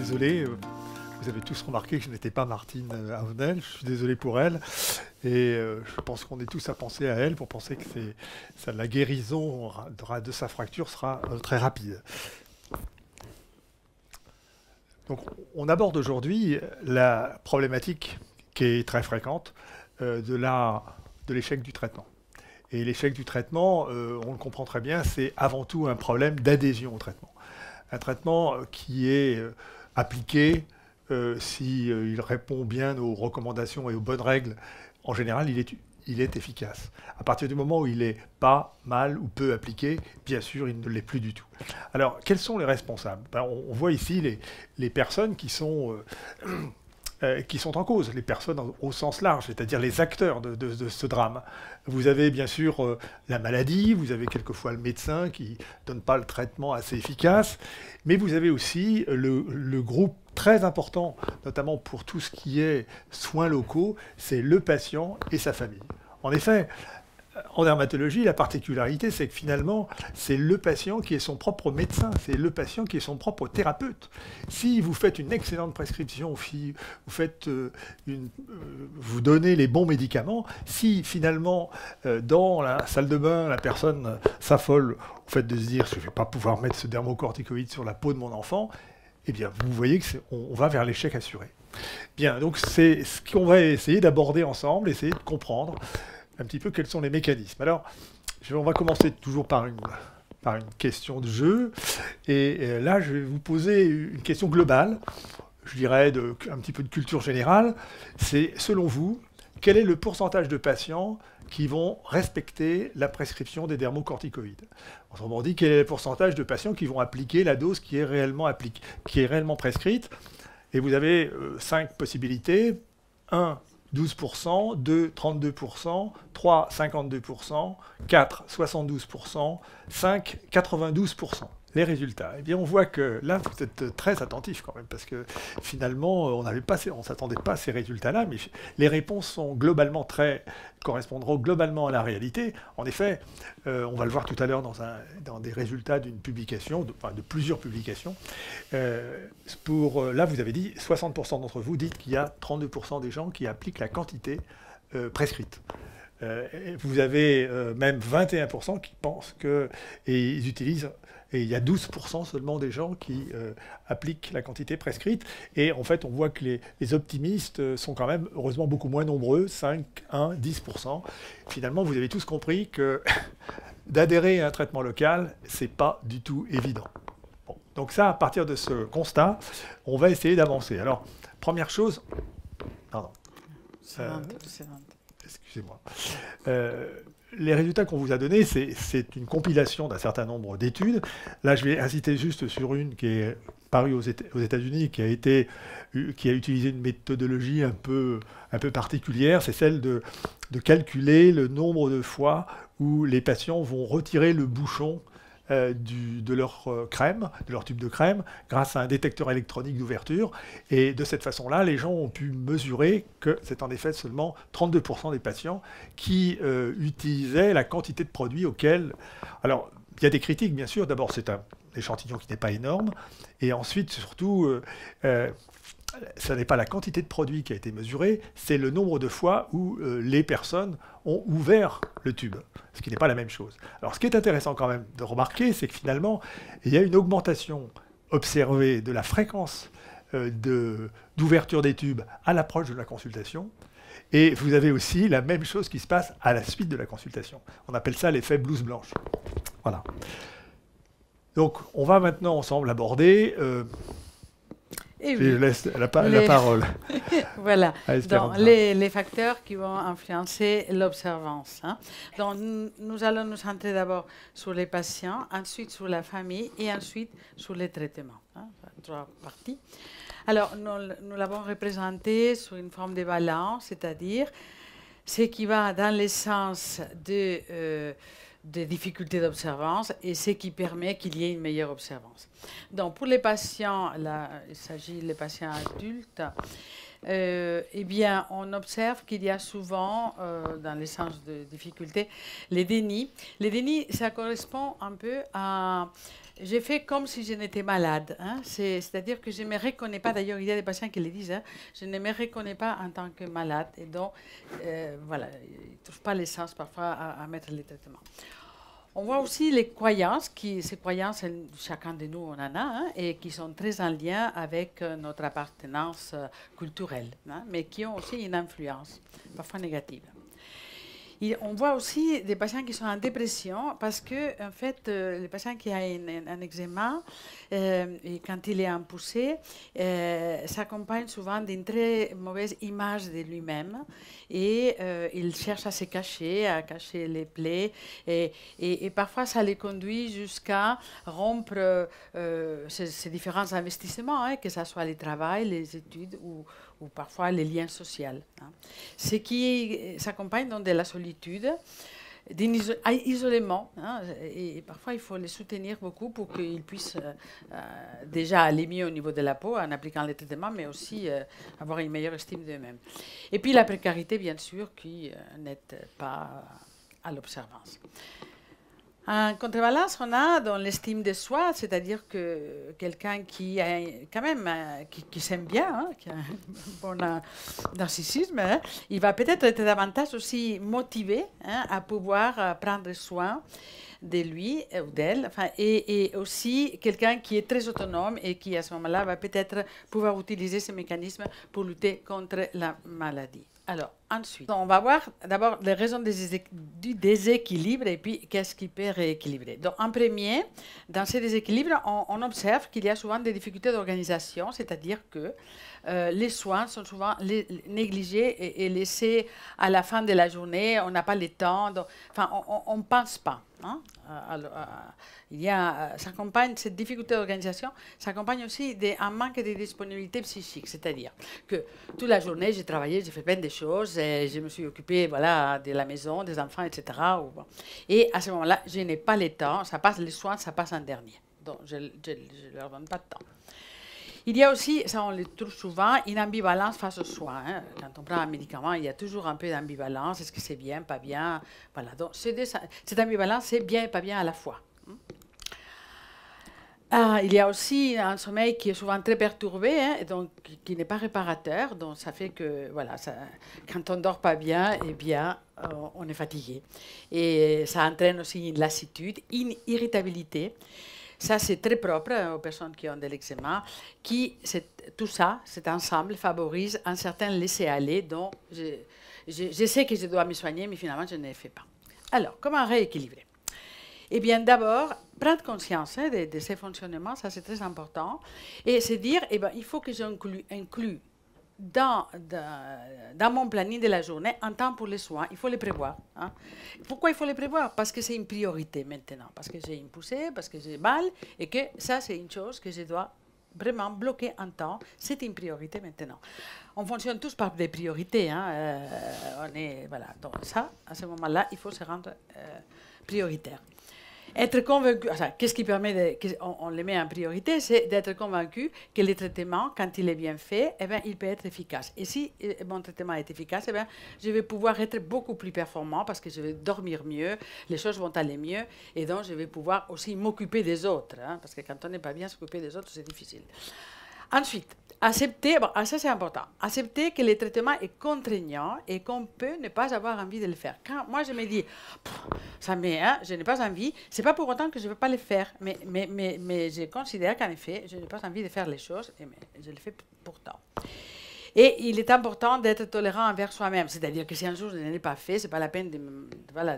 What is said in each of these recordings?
désolé. Vous avez tous remarqué que je n'étais pas Martine Avenel. Je suis désolé pour elle. Et je pense qu'on est tous à penser à elle pour penser que la guérison de sa fracture sera très rapide. Donc, on aborde aujourd'hui la problématique qui est très fréquente de l'échec du traitement. Et l'échec du traitement, on le comprend très bien, c'est avant tout un problème d'adhésion au traitement. Un traitement qui est appliqué, s'il répond bien aux recommandations et aux bonnes règles, en général, il est efficace. À partir du moment où il n'est pas mal ou peu appliqué, bien sûr, il ne l'est plus du tout. Alors, quels sont les responsables? On voit ici les personnes qui sont en cause, les personnes au sens large, c'est-à-dire les acteurs de ce drame. Vous avez bien sûr la maladie, vous avez quelquefois le médecin qui ne donne pas le traitement assez efficace, mais vous avez aussi le groupe très important, notamment pour tout ce qui est soins locaux, c'est le patient et sa famille. En effet, en dermatologie, la particularité, c'est que finalement, c'est le patient qui est son propre médecin, c'est le patient qui est son propre thérapeute. Si vous faites une excellente prescription, vous donnez les bons médicaments, si finalement, dans la salle de bain, la personne s'affole au fait de se dire « je ne vais pas pouvoir mettre ce dermocorticoïde sur la peau de mon enfant », eh bien, vous voyez qu'on va vers l'échec assuré. Bien, donc c'est ce qu'on va essayer d'aborder ensemble, essayer de comprendre un petit peu quels sont les mécanismes. Alors, on va commencer toujours par une question de jeu. Et là, je vais vous poser une question globale, je dirais un petit peu de culture générale. C'est, selon vous, quel est le pourcentage de patients qui vont respecter la prescription des dermocorticoïdes? Autrement dit, quel est le pourcentage de patients qui vont appliquer la dose qui est réellement prescrite? Et vous avez 5 possibilités. 1, 12%, 2, 32%, 3, 52%, 4, 72%, 5, 92%. Les résultats. Eh bien, on voit que là, vous êtes très attentifs quand même, parce que finalement, on ne s'attendait pas à ces résultats-là, mais les réponses correspondront globalement à la réalité. En effet, on va le voir tout à l'heure dans des résultats d'une publication, de plusieurs publications. Là, vous avez dit, 60% d'entre vous dites qu'il y a 32% des gens qui appliquent la quantité prescrite. Vous avez même 21% qui pensent qu'ils utilisent, et il y a 12% seulement des gens qui appliquent la quantité prescrite. Et en fait, on voit que les optimistes sont quand même, heureusement, beaucoup moins nombreux, 5, 1, 10%. Finalement, vous avez tous compris que d'adhérer à un traitement local, c'est pas du tout évident. Bon, donc ça, à partir de ce constat, on va essayer d'avancer. Alors, première chose... Pardon. Excusez-moi. Les résultats qu'on vous a donnés, c'est une compilation d'un certain nombre d'études. Là, je vais inciter juste sur une qui est parue aux États-Unis, qui a utilisé une méthodologie un peu particulière. C'est celle de calculer le nombre de fois où les patients vont retirer le bouchon de leur crème, de leur tube de crème, grâce à un détecteur électronique d'ouverture. Et de cette façon-là, les gens ont pu mesurer que c'est en effet seulement 32% des patients qui utilisaient la quantité de produits auxquels... Alors, il y a des critiques, bien sûr. D'abord, c'est un échantillon qui n'est pas énorme. Et ensuite, surtout, ce n'est pas la quantité de produits qui a été mesurée, c'est le nombre de fois où les personnes ont ouvert le tube, ce qui n'est pas la même chose. Alors, ce qui est intéressant quand même de remarquer, c'est que finalement, il y a une augmentation observée de la fréquence d'ouverture des tubes à l'approche de la consultation, et vous avez aussi la même chose qui se passe à la suite de la consultation. On appelle ça l'effet blouse blanche. Voilà. Donc, on va maintenant ensemble aborder... Et oui. Je laisse la parole. Voilà, donc, les facteurs qui vont influencer l'observance. Hein. Donc, nous allons nous centrer d'abord sur les patients, ensuite sur la famille et ensuite sur les traitements. Hein, 3 parties. Alors, nous l'avons représenté sous une forme de balance, c'est-à-dire ce qui va dans le sens des difficultés d'observance et ce qui permet qu'il y ait une meilleure observance. Donc, pour les patients, là, il s'agit des patients adultes, eh bien, on observe qu'il y a souvent, dans les sens de difficulté, les dénis. Les dénis, ça correspond un peu à... J'ai fait comme si je n'étais malade. Hein. C'est-à-dire que je ne me reconnais pas, d'ailleurs, il y a des patients qui le disent, hein, je ne me reconnais pas en tant que malade. Et donc, voilà, ils ne trouvent pas l'essence parfois à mettre les traitements. On voit aussi les croyances, ces croyances, chacun de nous on en a, hein, et qui sont très en lien avec notre appartenance culturelle, hein, mais qui ont aussi une influence, parfois négative. Et on voit aussi des patients qui sont en dépression parce que, en fait, les patients qui ont un eczéma, et quand il est en poussée, s'accompagne souvent d'une très mauvaise image de lui-même et il cherche à se cacher, à cacher les plaies et parfois ça les conduit jusqu'à rompre ces différents investissements, hein, que ce soit le travail, les études ou parfois les liens sociaux. Hein. Ce qui s'accompagne donc de la solitude, d'un isolement, hein, et parfois il faut les soutenir beaucoup pour qu'ils puissent déjà aller mieux au niveau de la peau en appliquant les traitements, mais aussi avoir une meilleure estime d'eux-mêmes. Et puis la précarité, bien sûr, qui n'aide pas à l'observance. En contrebalance, on a dans l'estime de soi, c'est-à-dire que quelqu'un qui a quand même qui s'aime bien, hein, qui a un bon narcissisme, hein, il va peut-être être davantage aussi motivé, hein, à pouvoir prendre soin de lui ou d'elle, enfin, et aussi quelqu'un qui est très autonome et qui à ce moment-là va peut-être pouvoir utiliser ces mécanismes pour lutter contre la maladie. Alors, ensuite, on va voir d'abord les raisons du déséquilibre et puis qu'est-ce qui peut rééquilibrer. Donc, en premier, dans ces déséquilibres, on observe qu'il y a souvent des difficultés d'organisation, c'est-à-dire que les soins sont souvent négligés et laissés à la fin de la journée, on n'a pas le temps, donc, enfin, on ne pense pas. Hein, il y a, cette difficulté d'organisation s'accompagne aussi d'un manque de disponibilité psychique, c'est-à-dire que toute la journée, j'ai travaillé, j'ai fait plein de choses, et je me suis occupée voilà, de la maison, des enfants, etc. Et à ce moment-là, je n'ai pas le temps, les soins, ça passe en dernier. Donc, je ne leur donne pas de temps. Il y a aussi, ça on le trouve souvent, une ambivalence face aux soins. Hein. Quand on prend un médicament, il y a toujours un peu d'ambivalence. Est-ce que c'est bien, pas bien? Voilà. Donc, cette ambivalence, c'est bien et pas bien à la fois. Il y a aussi un sommeil qui est souvent très perturbé, hein, et donc qui n'est pas réparateur. Donc, ça fait que, voilà, quand on ne dort pas bien, eh bien, on est fatigué. Et ça entraîne aussi une lassitude, une irritabilité. Ça, c'est très propre aux personnes qui ont de l'eczéma. Tout ça, cet ensemble, favorise un certain laisser-aller dont je sais que je dois me soigner, mais finalement, je ne le fais pas. Alors, comment rééquilibrer? Eh bien, d'abord, prendre conscience, hein, de ces fonctionnements, ça c'est très important, et se dire, eh ben, il faut que j'inclue dans mon planning de la journée un temps pour les soins. Il faut les prévoir. Hein. Pourquoi il faut les prévoir? Parce que c'est une priorité maintenant, parce que j'ai une poussée, parce que j'ai mal, et que ça c'est une chose que je dois vraiment bloquer un temps. C'est une priorité maintenant. On fonctionne tous par des priorités. Hein. Voilà. Donc ça, à ce moment-là, il faut se rendre prioritaire. Être convaincu, qu'est-ce qui permet on les met en priorité, c'est d'être convaincu que le traitement, quand il est bien fait, eh bien, il peut être efficace. Et si mon traitement est efficace, eh bien, je vais pouvoir être beaucoup plus performant parce que je vais dormir mieux, les choses vont aller mieux, et donc je vais pouvoir aussi m'occuper des autres, hein, parce que quand on n'est pas bien s'occuper des autres, c'est difficile. Ensuite, accepter, ça c'est important, accepter que le traitement est contraignant et qu'on peut ne pas avoir envie de le faire. Quand moi je me dis, je n'ai pas envie, c'est pas pour autant que je ne veux pas le faire, mais je considère qu'en effet, je n'ai pas envie de faire les choses, et je le fais pourtant. Et il est important d'être tolérant envers soi-même, c'est-à-dire que si un jour je ne l'ai pas fait, ce n'est pas la peine de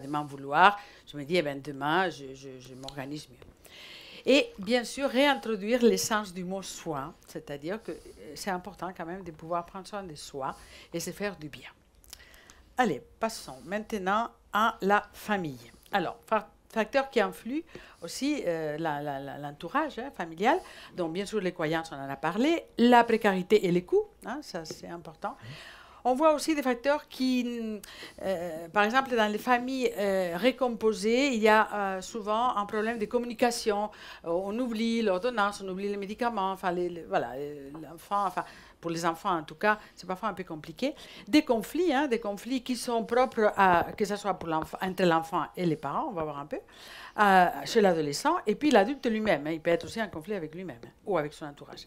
m'en vouloir, je me dis, eh bien, demain, je m'organise mieux. Et bien sûr, réintroduire l'essence du mot soin, c'est-à-dire que c'est important quand même de pouvoir prendre soin de soi et se faire du bien. Allez, passons maintenant à la famille. Alors, facteurs qui influent aussi l'entourage familial, donc bien sûr les croyances, on en a parlé, la précarité et les coûts, hein, ça c'est important. On voit aussi des facteurs qui, par exemple, dans les familles recomposées, il y a souvent un problème de communication. On oublie l'ordonnance, on oublie les médicaments, enfin, l'enfant, enfin, pour les enfants en tout cas, c'est parfois un peu compliqué, des conflits qui sont propres que ce soit entre l'enfant et les parents, on va voir un peu, chez l'adolescent, et puis l'adulte lui-même, il peut être aussi en conflit avec lui-même ou avec son entourage.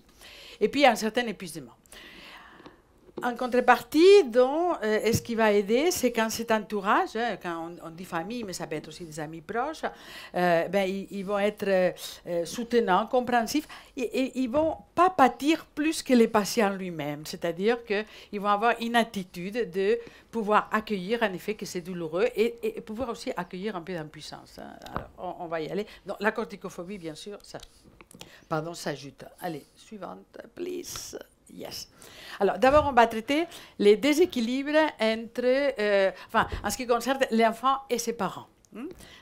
Et puis un certain épuisement. En contrepartie, donc, ce qui va aider, c'est quand cet entourage, quand on dit famille, mais ça peut être aussi des amis proches, ils vont être soutenants, compréhensifs, et ils ne vont pas pâtir plus que les patients lui-même. C'est-à-dire qu'ils vont avoir une attitude de pouvoir accueillir, en effet, que c'est douloureux, et pouvoir aussi accueillir un peu d'impuissance. Alors, on va y aller. Donc, la corticophobie, bien sûr, s'ajoute. Allez, suivante, please. Yes. Alors, d'abord, on va traiter les déséquilibres en ce qui concerne l'enfant et ses parents.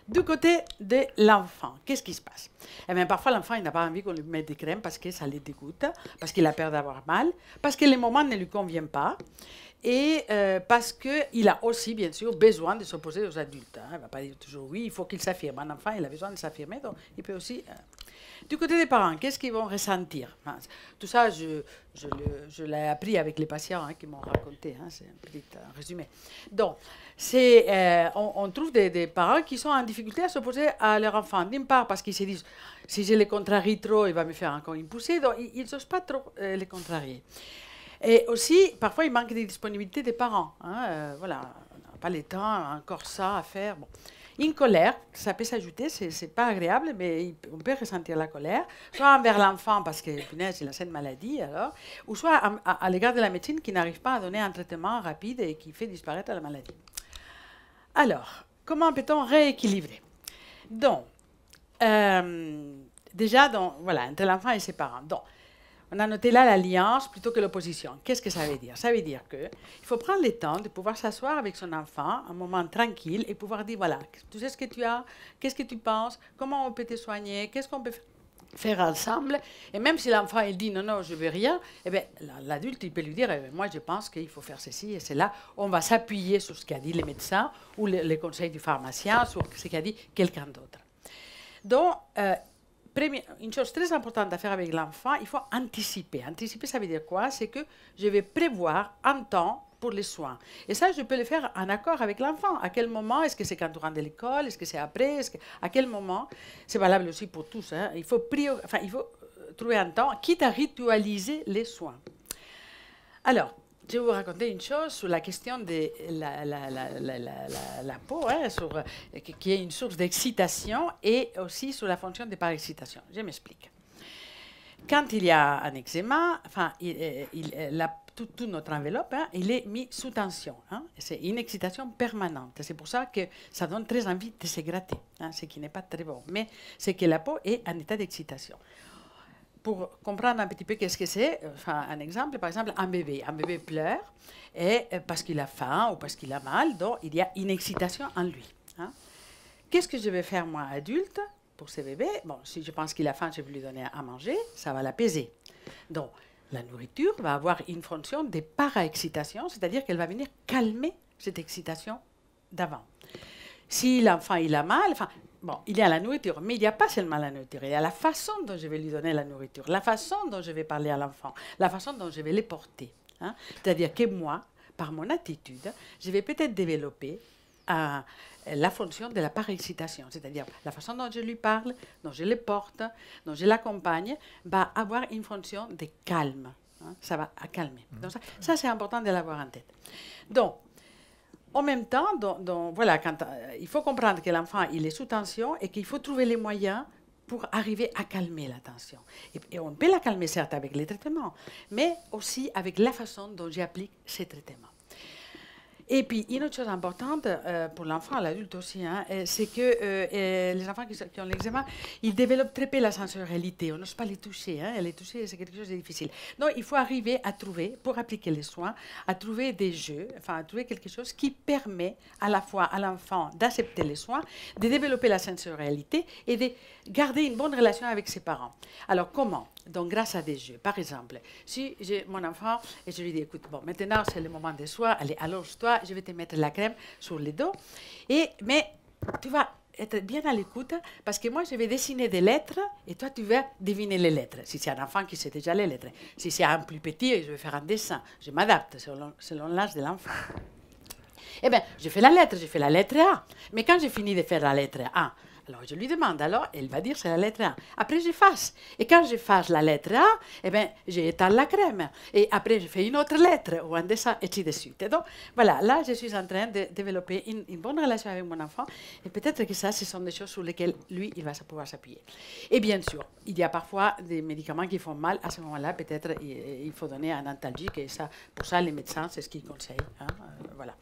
Du côté de l'enfant, qu'est-ce qui se passe? Eh bien, parfois, l'enfant, il n'a pas envie qu'on lui mette des crèmes parce que ça le dégoûte, parce qu'il a peur d'avoir mal, parce que les moments ne lui conviennent pas, et parce qu'il a aussi, bien sûr, besoin de s'opposer aux adultes. Il ne va pas dire toujours oui, il faut qu'il s'affirme. Un enfant, il a besoin de s'affirmer, donc il peut aussi... Du côté des parents, qu'est-ce qu'ils vont ressentir? Tout ça, je l'ai appris avec les patients qui m'ont raconté. C'est un petit résumé. Donc, on trouve des parents qui sont en difficulté à s'opposer à leur enfant. D'une part, parce qu'ils se disent, si je les contrarie trop, il va me faire encore une poussée. Donc, ils n'osent pas trop les contrarier. Et aussi, parfois, il manque de disponibilité des parents. Voilà, on n'a pas le temps, encore ça à faire. Bon. Une colère, ça peut s'ajouter, c'est pas agréable, mais on peut ressentir la colère, soit envers l'enfant parce que punaise, il a cette maladie, alors, ou soit à l'égard de la médecine qui n'arrive pas à donner un traitement rapide et qui fait disparaître la maladie. Alors, comment peut-on rééquilibrer? Donc, déjà, voilà, entre l'enfant et ses parents. Donc, on a noté là l'alliance plutôt que l'opposition. Qu'est-ce que ça veut dire? Ça veut dire qu'il faut prendre le temps de pouvoir s'asseoir avec son enfant, un moment tranquille, et pouvoir dire, voilà, tu sais ce que tu as, qu'est-ce que tu penses, comment on peut te soigner, qu'est-ce qu'on peut faire ensemble. Et même si l'enfant il dit, non, non, je ne veux rien, eh bien, l'adulte, il peut lui dire, moi, je pense qu'il faut faire ceci et cela. On va s'appuyer sur ce qu'a dit le médecin ou les conseils du pharmacien, sur ce qu'a dit quelqu'un d'autre. Donc, une chose très importante à faire avec l'enfant, il faut anticiper. Anticiper, ça veut dire quoi? C'est que je vais prévoir un temps pour les soins. Et ça, je peux le faire en accord avec l'enfant. À quel moment? Est-ce que c'est quand on rentre de l'école? Est-ce que c'est après? À quel moment? C'est valable aussi pour tous. Il faut trouver un temps, quitte à ritualiser les soins. Alors, je vais vous raconter une chose sur la question de la peau, qui est une source d'excitation, et aussi sur la fonction de parexcitation. Je m'explique. Quand il y a un eczéma, toute notre enveloppe, il est mis sous tension. C'est une excitation permanente. C'est pour ça que ça donne très envie de se gratter, ce qui n'est pas très bon. Mais c'est que la peau est en état d'excitation. Pour comprendre un petit peu qu'est-ce que c'est, un exemple, par exemple, un bébé pleure et parce qu'il a faim ou parce qu'il a mal, donc il y a une excitation en lui. Qu'est-ce que je vais faire, moi, adulte, pour ce bébé? Bon, si je pense qu'il a faim, je vais lui donner à manger, ça va l'apaiser. Donc, la nourriture va avoir une fonction de para-excitation, c'est-à-dire qu'elle va venir calmer cette excitation d'avant. Si l'enfant, il a mal, bon, il y a la nourriture, mais il n'y a pas seulement la nourriture. Il y a la façon dont je vais lui donner la nourriture, la façon dont je vais parler à l'enfant, la façon dont je vais les porter. C'est-à-dire que moi, par mon attitude, je vais peut-être développer la fonction de la parexcitation, c'est-à-dire la façon dont je lui parle, dont je le porte, dont je l'accompagne, va avoir une fonction de calme. Ça va calmer. Donc ça c'est important de l'avoir en tête. Donc, en même temps, voilà, il faut comprendre que l'enfant il est sous tension et qu'il faut trouver les moyens pour arriver à calmer la tension. Et on peut la calmer certes avec les traitements, mais aussi avec la façon dont j'applique ces traitements. Et puis, une autre chose importante pour l'enfant, l'adulte aussi, c'est que les enfants qui ont l'eczéma, ils développent très peu la sensorialité. On n'ose pas les toucher. Les toucher, c'est quelque chose de difficile. Donc, il faut arriver à trouver, pour appliquer les soins, à trouver des jeux, à trouver quelque chose qui permet à la fois à l'enfant d'accepter les soins, de développer la sensorialité et de garder une bonne relation avec ses parents. Alors, comment? Donc, grâce à des jeux. Par exemple, si j'ai mon enfant et je lui dis, écoute, bon, maintenant c'est le moment des soins, allez, allonge-toi, je vais te mettre la crème sur le dos, mais tu vas être bien à l'écoute, parce que moi, je vais dessiner des lettres et toi, tu vas deviner les lettres. Si c'est un enfant qui sait déjà les lettres. Si c'est un plus petit, je vais faire un dessin. Je m'adapte selon l'âge de l'enfant. Eh bien, j'ai fait la lettre A. Mais quand j'ai fini de faire la lettre A, alors je lui demande, alors elle va dire c'est la lettre A. Après, j'efface. Et quand j'efface la lettre A, eh bien, j'étale la crème. Et après, je fais une autre lettre ou un dessin, et ainsi de suite. Et donc, voilà, là, je suis en train de développer une bonne relation avec mon enfant. Et peut-être que ça, ce sont des choses sur lesquelles lui, il va pouvoir s'appuyer. Et bien sûr, il y a parfois des médicaments qui font mal. À ce moment-là, peut-être, il faut donner un antalgique. Et ça, pour ça, les médecins, c'est ce qu'ils conseillent. Hein, voilà.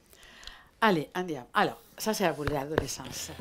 Allez, andiamo. Alors, ça, c'est à vous l'adolescence.